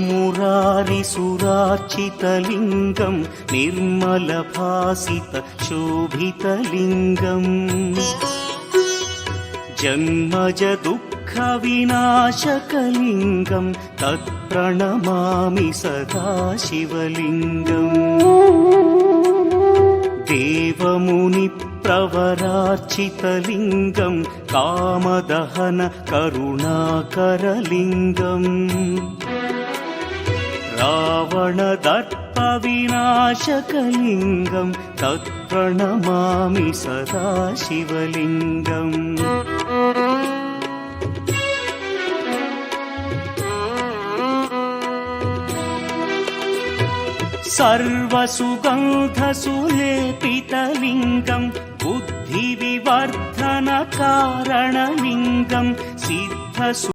मुरारिसुरार्चितलिङ्गं निर्मलभासितशोभितलिङ्गम् जन्मजदुःखविनाशकलिङ्गं तत्प्रणमामि सदा शिवलिङ्गम् देवमुनिप्रवरार्चितलिङ्गं कामदहन करुणाकरलिङ्गम् रावणदर्पविनाशकलिङ्गं तत्प्रणमामि सदा शिवलिङ्गम् सर्वसुगन्धसुलेपितलिङ्गं बुद्धिविवर्धनकारणलिङ्गं सिद्धसु